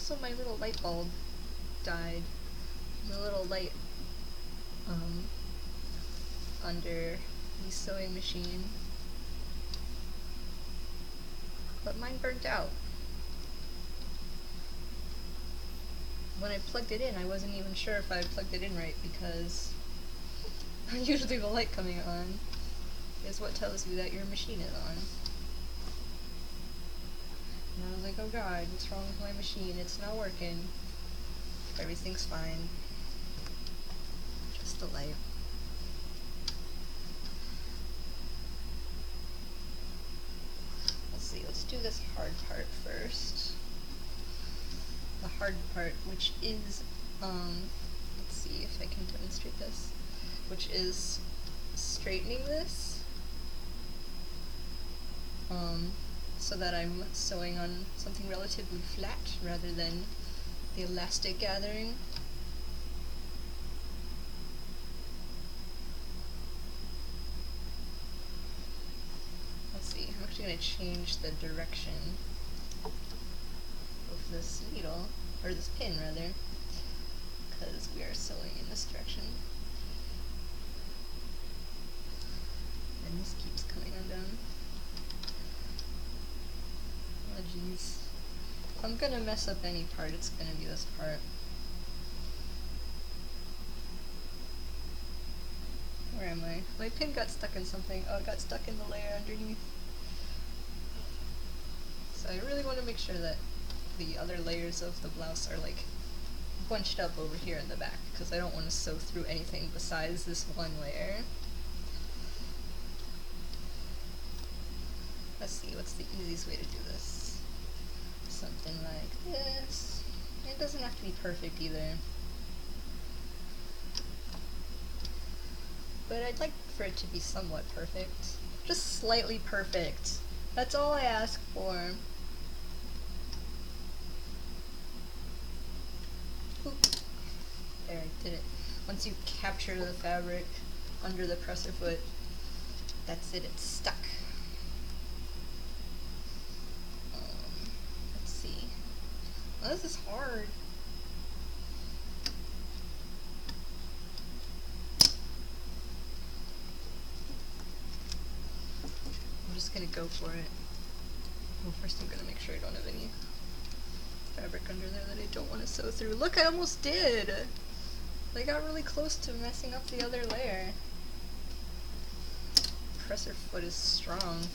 Also, my little light bulb died. The little light under the sewing machine. But mine burnt out. When I plugged it in, I wasn't even sure if I had plugged it in right, because usually the light coming on is what tells you that your machine is on. And I was like, oh god, what's wrong with my machine? It's not working. Everything's fine. Just the light. Let's see, let's do this hard part first. The hard part, which is, let's see if I can demonstrate this, which is straightening this, so that I'm sewing on something relatively flat rather than the elastic gathering. Let's see, I'm actually going to change the direction of this needle, or this pin rather, because we are sewing in this direction. And this keeps coming undone. Oh jeez. If I'm gonna mess up any part, it's gonna be this part. Where am I? My pin got stuck in something. Oh, it got stuck in the layer underneath. So I really want to make sure that the other layers of the blouse are like bunched up over here in the back, because I don't want to sew through anything besides this one layer. Let's see, what's the easiest way to do this? Something like this. It doesn't have to be perfect either, but I'd like for it to be somewhat perfect. Just slightly perfect. That's all I ask for. Oop. There, I did it. Once you capture the fabric under the presser foot, that's it, it's stuck. Let's see. Oh, this is hard. I'm just gonna go for it. Well, first I'm gonna make sure I don't have any fabric under there that I don't want to sew through. Look, I almost did! I got really close to messing up the other layer. Presser foot is strong.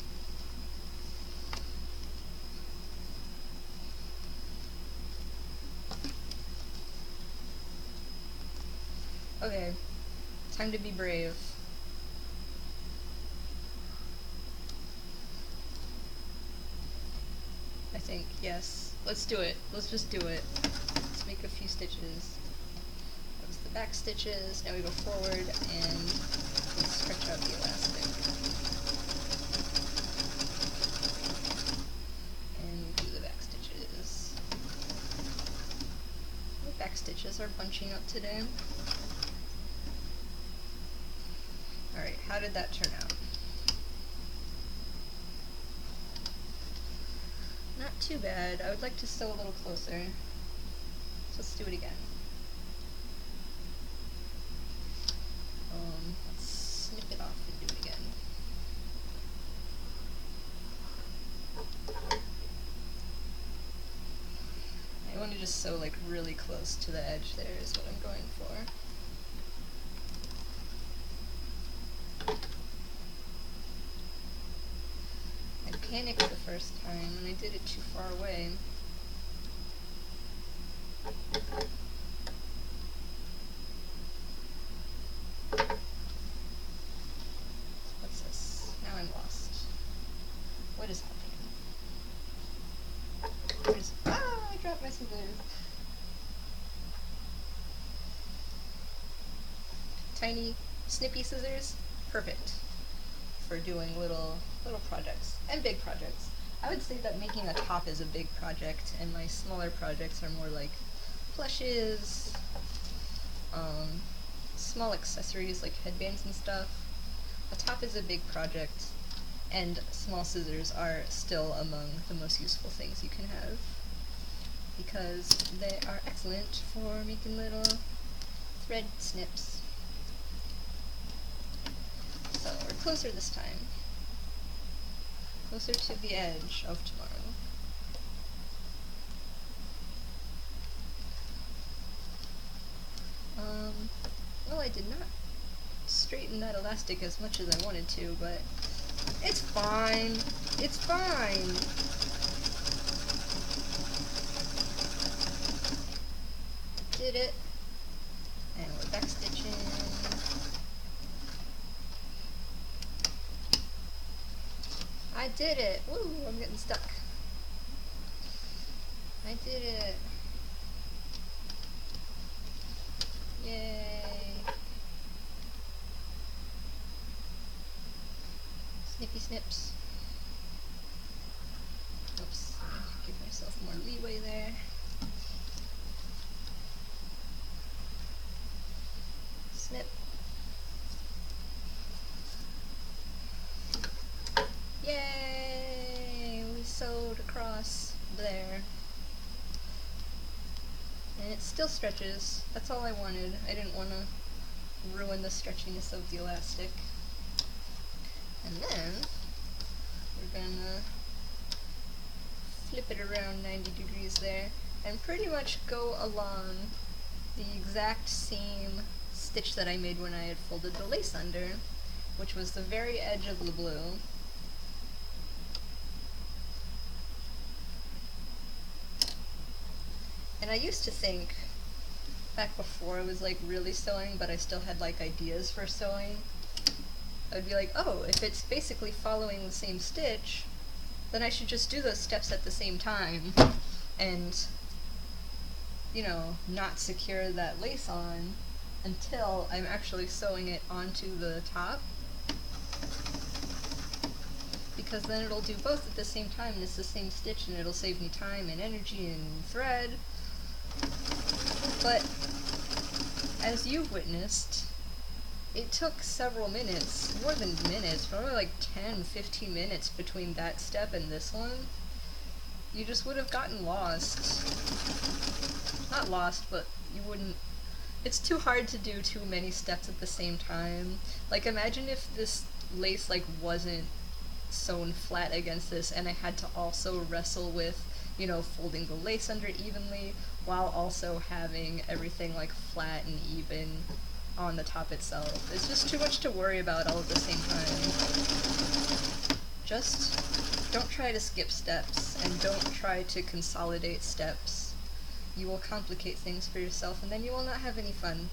Okay, time to be brave. I think, yes. Let's do it. Let's just do it. Let's make a few stitches. That was the back stitches. Now we go forward and we stretch out the elastic. And we do the back stitches. The back stitches are bunching up today. Alright, how did that turn out? Not too bad. I would like to sew a little closer. So let's do it again. Let's snip it off and do it again. I want to just sew like really close to the edge there is what I'm going for. I panicked the first time and I did it too far away. What's this? Now I'm lost. What is happening? I dropped my scissors. Tiny, snippy scissors, perfect for doing little projects and big projects. I would say that making a top is a big project, and my smaller projects are more like plushes, small accessories like headbands and stuff. A top is a big project, and small scissors are still among the most useful things you can have. because they are excellent for making little thread snips. So we're closer this time. Closer to the edge of tomorrow. Well, I did not straighten that elastic as much as I wanted to, but it's fine. It's fine. Did it. And we're back stitching. I did it. Woo, I'm getting stuck. I did it. Yay. Snippy snips. Oops, give myself more leeway there. Snip. Yay! We sewed across there. And it still stretches. That's all I wanted. I didn't want to ruin the stretchiness of the elastic. And then we're gonna flip it around 90 degrees there and pretty much go along the exact same stitch that I made when I had folded the lace under, which was the very edge of the blue. And I used to think, back before I was like really sewing, but I still had like ideas for sewing, I'd be like, oh, if it's basically following the same stitch, then I should just do those steps at the same time and, you know, not secure that lace on until I'm actually sewing it onto the top. Because then it'll do both at the same time and it's the same stitch and it'll save me time and energy and thread. But as you've witnessed, it took several minutes, more than minutes, probably like 10-15 minutes between that step and this one. You just would have gotten lost. Not lost, but you wouldn't. It's too hard to do too many steps at the same time. Like, imagine if this lace like wasn't sewn flat against this and I had to also wrestle with, you know, folding the lace under evenly while also having everything like flat and even on the top itself. It's just too much to worry about all at the same time. Just don't try to skip steps and don't try to consolidate steps. You will complicate things for yourself and then you will not have any fun.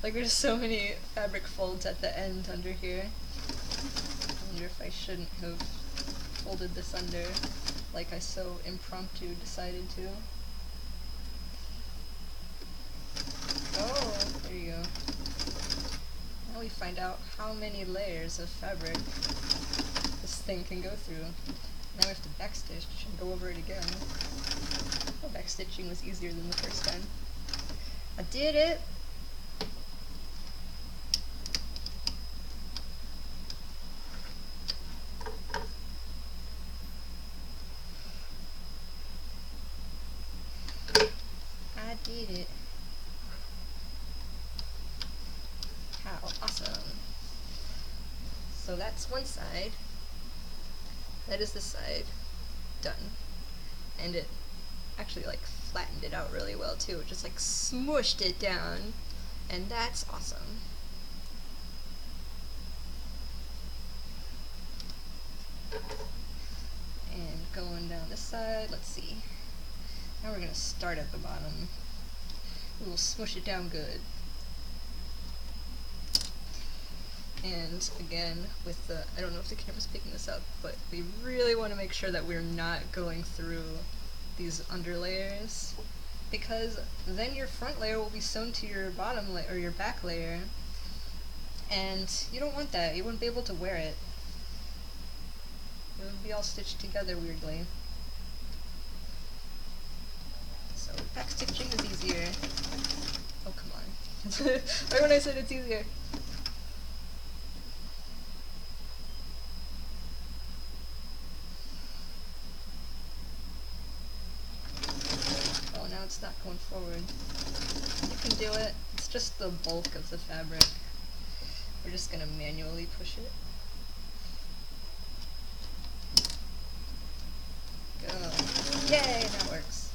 Like, there's so many fabric folds at the end under here. I wonder if I shouldn't have folded this under like I so impromptu decided to. Oh, there you go. Now we find out how many layers of fabric this thing can go through. Now we have to backstitch and go over it again. Oh, backstitching was easier than the first time. I did it! Did it. How awesome. So that's one side. That is the side. Done. And it actually like flattened it out really well too. It just like smushed it down. And that's awesome. And going down this side, let's see. Now we're going to start at the bottom. We'll smush it down good. And again, with the, I don't know if the camera's picking this up, but we really want to make sure that we're not going through these underlayers, because then your front layer will be sewn to your bottom layer, or your back layer, and you don't want that. You wouldn't be able to wear it. It would be all stitched together weirdly. So back stitching is easier. Oh, come on. Right when I said it's easier. Oh, now it's not going forward. You can do it. It's just the bulk of the fabric. We're just gonna manually push it. Go. Yay, that works.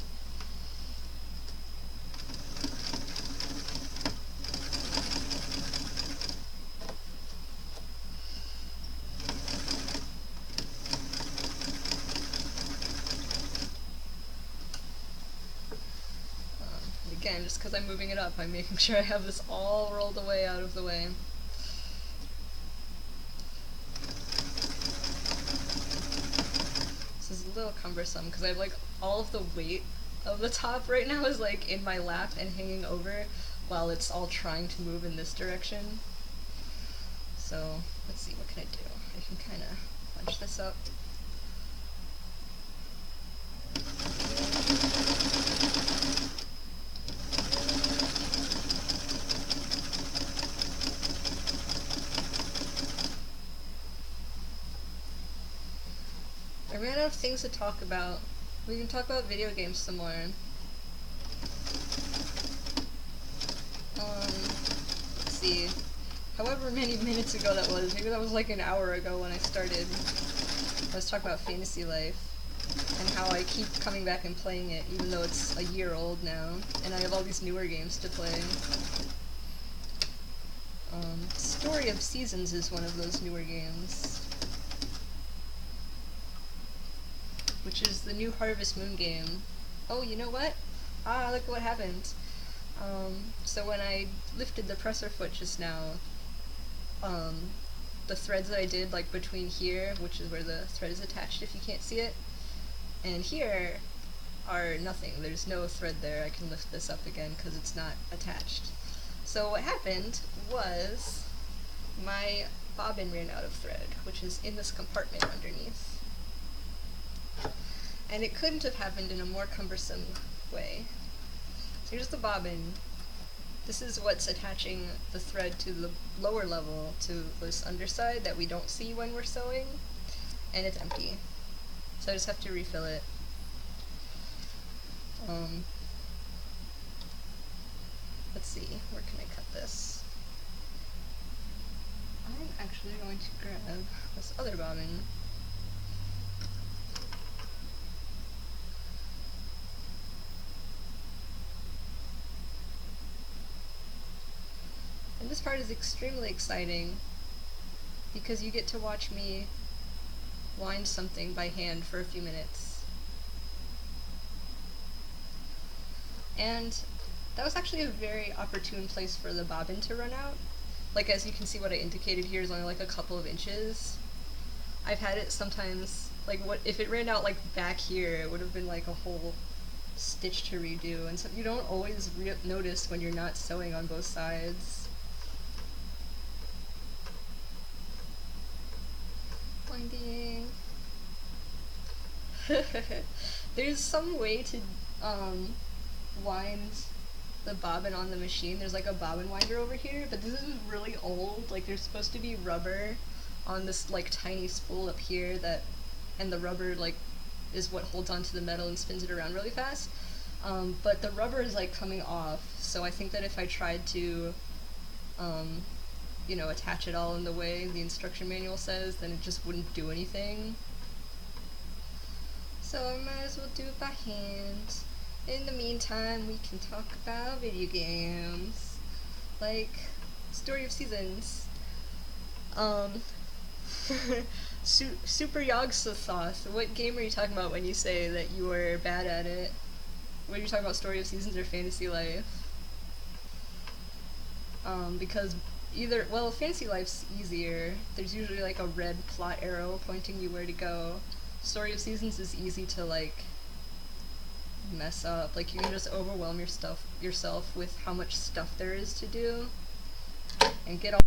Again, just because I'm moving it up, I'm making sure I have this all rolled away out of the way. This is a little cumbersome because I have like all of the weight of the top right now is like in my lap and hanging over while it's all trying to move in this direction. So let's see, what can I do? I can kind of bunch this up. I ran out of things to talk about. We can talk about video games some more. Let's see. However many minutes ago that was, maybe that was like an hour ago when I started. Let's talk about Fantasy Life and how I keep coming back and playing it even though it's a year old now and I have all these newer games to play. Story of Seasons is one of those newer games, which is the new Harvest Moon game. Oh, you know what? Ah, look what happened. So when I lifted the presser foot just now, the threads that I did like between here, which is where the thread is attached if you can't see it, and here are nothing. There's no thread there. I can lift this up again because it's not attached. So what happened was my bobbin ran out of thread, which is in this compartment underneath. And it couldn't have happened in a more cumbersome way. So here's the bobbin. This is what's attaching the thread to the lower level, to this underside that we don't see when we're sewing, and it's empty. So I just have to refill it. Let's see, where can I cut this? I'm actually going to grab this other bobbin. And this part is extremely exciting because you get to watch me wind something by hand for a few minutes. And that was actually a very opportune place for the bobbin to run out. Like, as you can see, what I indicated here is only like a couple of inches. I've had it sometimes, like, what if it ran out like back here, it would have been like a whole stitch to redo, and so you don't always notice when you're not sewing on both sides. Winding. There's some way to wind the bobbin on the machine. There's like a bobbin winder over here, but this is really old. Like, there's supposed to be rubber on this like tiny spool up here that, and the rubber like is what holds onto the metal and spins it around really fast. But the rubber is like coming off, so I think that if I tried to you know, attach it all in the way the instruction manual says, then it just wouldn't do anything. So I might as well do it by hand. In the meantime, we can talk about video games, like Story of Seasons. Super Yogg-Sothoth, what game are you talking about when you say that you were bad at it? Were you talking about Story of Seasons or Fantasy Life? Because either, well, Fantasy Life's easier. There's usually like a red plot arrow pointing you where to go. Story of Seasons is easy to like mess up. Like, you can just overwhelm yourself with how much stuff there is to do and get all